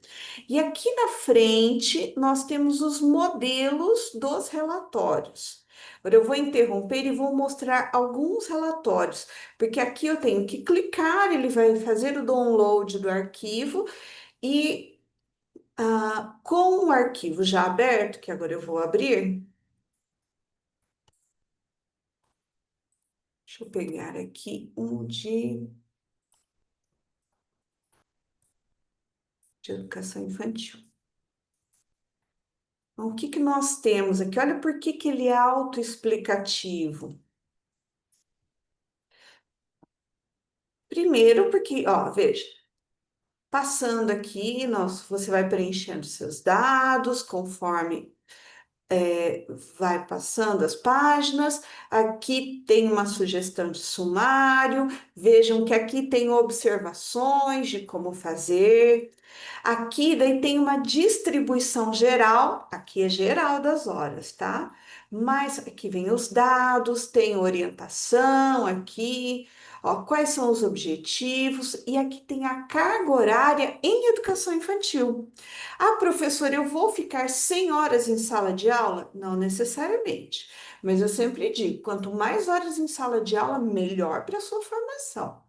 E aqui na frente nós temos os modelos dos relatórios. Agora eu vou interromper e vou mostrar alguns relatórios, porque aqui eu tenho que clicar, ele vai fazer o download do arquivo e com o arquivo já aberto, que agora eu vou abrir, deixa eu pegar aqui um de de educação infantil. Então, o que que nós temos aqui? Olha por que que ele é autoexplicativo. Primeiro, porque, ó, veja, passando aqui, você vai preenchendo seus dados conforme vai passando as páginas. Aqui tem uma sugestão de sumário. Vejam que aqui tem observações de como fazer. Aqui daí tem uma distribuição geral. Aqui é geral das horas, tá? Mas aqui vem os dados, tem orientação aqui. Ó, quais são os objetivos? E aqui tem a carga horária em educação infantil. Ah, professora, eu vou ficar 100 horas em sala de aula? Não necessariamente, mas eu sempre digo, quanto mais horas em sala de aula, melhor para a sua formação.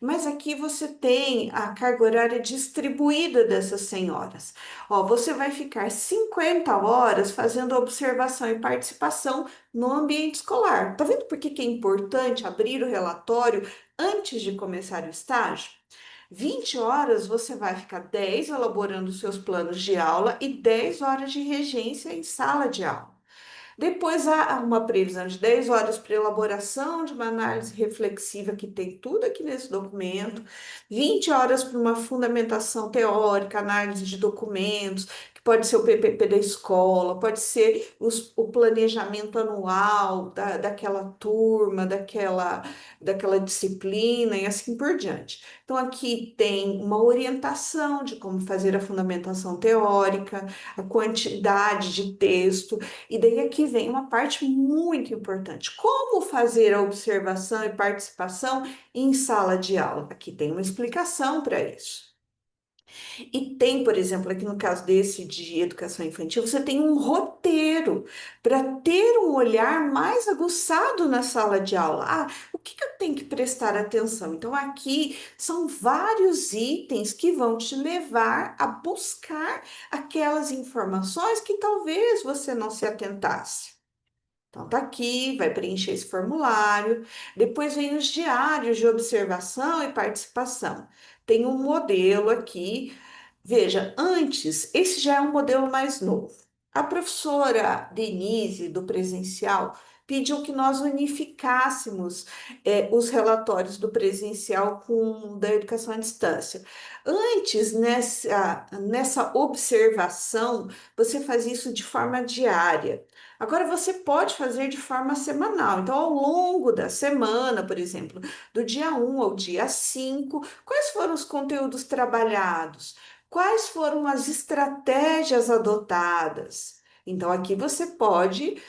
Mas aqui você tem a carga horária distribuída dessas 100 horas. Ó, você vai ficar 50 horas fazendo observação e participação no ambiente escolar. Tá vendo por que que é importante abrir o relatório antes de começar o estágio? 20 horas você vai ficar 10 elaborando seus planos de aula e 10 horas de regência em sala de aula. Depois há uma previsão de 10 horas para elaboração de uma análise reflexiva, que tem tudo aqui nesse documento, 20 horas para uma fundamentação teórica, análise de documentos, que pode ser o PPP da escola, pode ser o planejamento anual daquela turma, daquela disciplina e assim por diante. Então, aqui tem uma orientação de como fazer a fundamentação teórica, a quantidade de texto. E daí aqui vem uma parte muito importante. Como fazer a observação e participação em sala de aula? Aqui tem uma explicação para isso. E tem, por exemplo, aqui no caso desse de educação infantil, você tem um roteiro para ter um olhar mais aguçado na sala de aula. Ah, o que que eu tenho que prestar atenção? Então, aqui são vários itens que vão te levar a buscar aquelas informações que talvez você não se atentasse. Então, tá aqui, vai preencher esse formulário. Depois vem os diários de observação e participação. Tem um modelo aqui. Veja, antes, esse já é um modelo mais novo. A professora Denise, do presencial, pediu que nós unificássemos os relatórios do presencial com o da educação à distância. Antes, nessa observação, você fazia isso de forma diária. Agora você pode fazer de forma semanal. Então, ao longo da semana, por exemplo, do dia 1 ao dia 5, quais foram os conteúdos trabalhados? Quais foram as estratégias adotadas? Então, aqui você pode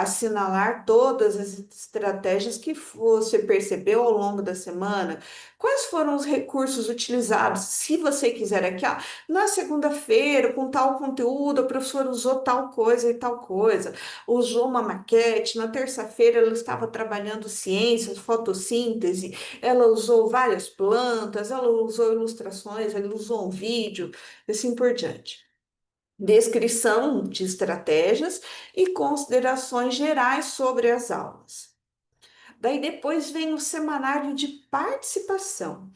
assinalar todas as estratégias que você percebeu ao longo da semana. Quais foram os recursos utilizados? Se você quiser aqui, ó, na segunda-feira, com tal conteúdo, a professora usou tal coisa e tal coisa, usou uma maquete, na terça-feira ela estava trabalhando ciências, fotossíntese, ela usou várias plantas, ela usou ilustrações, ela usou um vídeo, assim por diante. Descrição de estratégias e considerações gerais sobre as aulas. Daí depois vem o semanário de participação.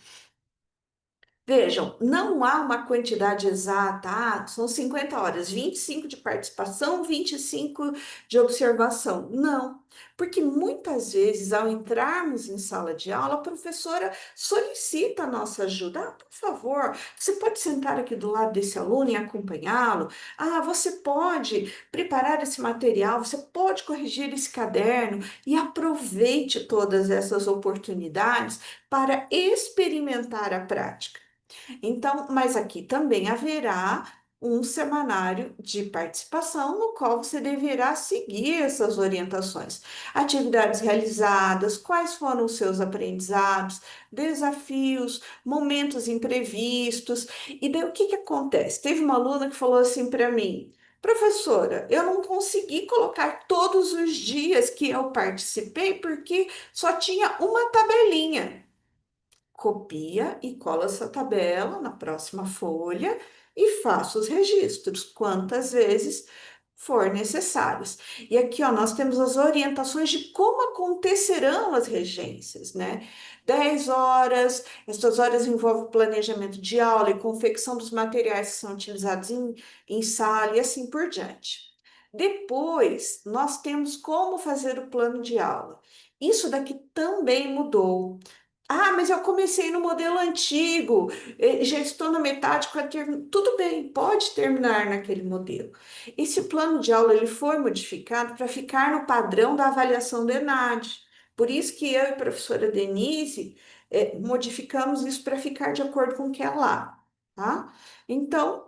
Vejam, não há uma quantidade exata, são 50 horas, 25 de participação, 25 de observação. Não, porque muitas vezes, ao entrarmos em sala de aula, a professora solicita a nossa ajuda. Ah, por favor, você pode sentar aqui do lado desse aluno e acompanhá-lo? Ah, você pode preparar esse material, você pode corrigir esse caderno e aproveite todas essas oportunidades para experimentar a prática. Então, mas aqui também haverá um semanário de participação no qual você deverá seguir essas orientações. Atividades realizadas, quais foram os seus aprendizados, desafios, momentos imprevistos. E daí o que que acontece? Teve uma aluna que falou assim para mim: professora, eu não consegui colocar todos os dias que eu participei porque só tinha uma tabelinha. Copia e cola essa tabela na próxima folha e faça os registros. Quantas vezes for necessários. E aqui, ó, nós temos as orientações de como acontecerão as regências, né? 10 horas, essas horas envolvem planejamento de aula e confecção dos materiais que são utilizados em sala e assim por diante. Depois, nós temos como fazer o plano de aula. Isso daqui também mudou. Ah, mas eu comecei no modelo antigo, já estou na metade para terminar. Tudo bem, pode terminar naquele modelo. Esse plano de aula ele foi modificado para ficar no padrão da avaliação do ENAD. Por isso que eu e a professora Denise modificamos isso para ficar de acordo com o que é lá, tá? Então,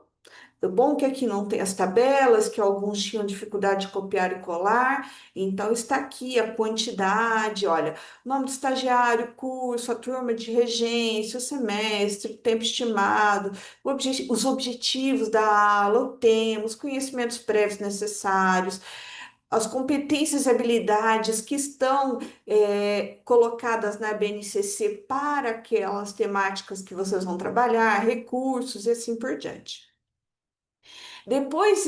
o bom é que aqui não tem as tabelas, que alguns tinham dificuldade de copiar e colar, então está aqui a quantidade, olha, nome do estagiário, curso, a turma de regência, o semestre, o tempo estimado, os objetivos da aula, o tema, os conhecimentos prévios necessários, as competências e habilidades que estão colocadas na BNCC para aquelas temáticas que vocês vão trabalhar, recursos e assim por diante. Depois,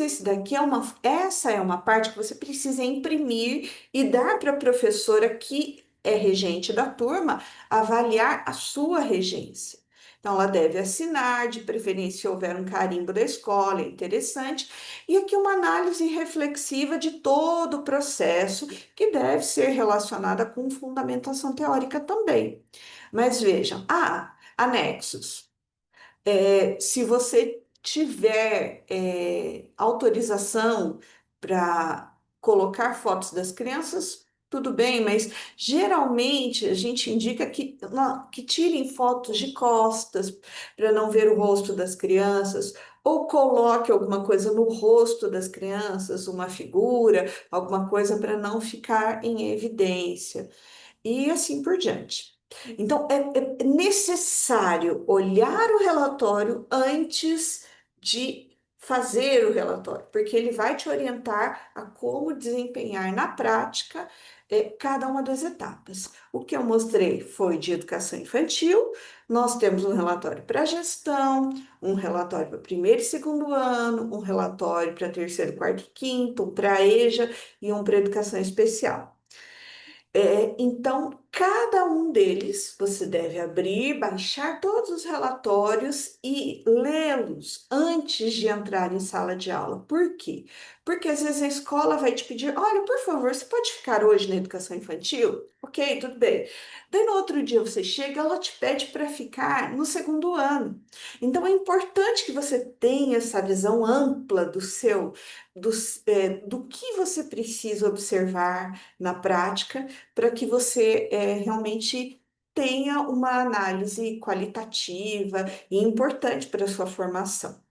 essa é uma parte que você precisa imprimir e dar para a professora que é regente da turma avaliar a sua regência. Então, ela deve assinar, de preferência, se houver um carimbo da escola, é interessante. E aqui uma análise reflexiva de todo o processo, que deve ser relacionada com fundamentação teórica também. Mas vejam, anexos. Se você tiver autorização para colocar fotos das crianças, tudo bem, mas geralmente a gente indica que tirem fotos de costas para não ver o rosto das crianças, ou coloque alguma coisa no rosto das crianças, uma figura, alguma coisa para não ficar em evidência, e assim por diante. Então, é necessário olhar o relatório antes de fazer o relatório, porque ele vai te orientar a como desempenhar na prática cada uma das etapas. O que eu mostrei foi de educação infantil, nós temos um relatório para gestão, um relatório para primeiro e segundo ano, um relatório para terceiro, quarto e quinto, um para EJA e um para educação especial. Então, cada um deles você deve abrir, baixar todos os relatórios e lê-los antes de entrar em sala de aula. Por quê? Porque às vezes a escola vai te pedir: olha, por favor, você pode ficar hoje na educação infantil? Ok, tudo bem. Daí no outro dia você chega, ela te pede para ficar no segundo ano. Então é importante que você tenha essa visão ampla do que você precisa observar na prática para que você realmente tenha uma análise qualitativa e importante para a sua formação.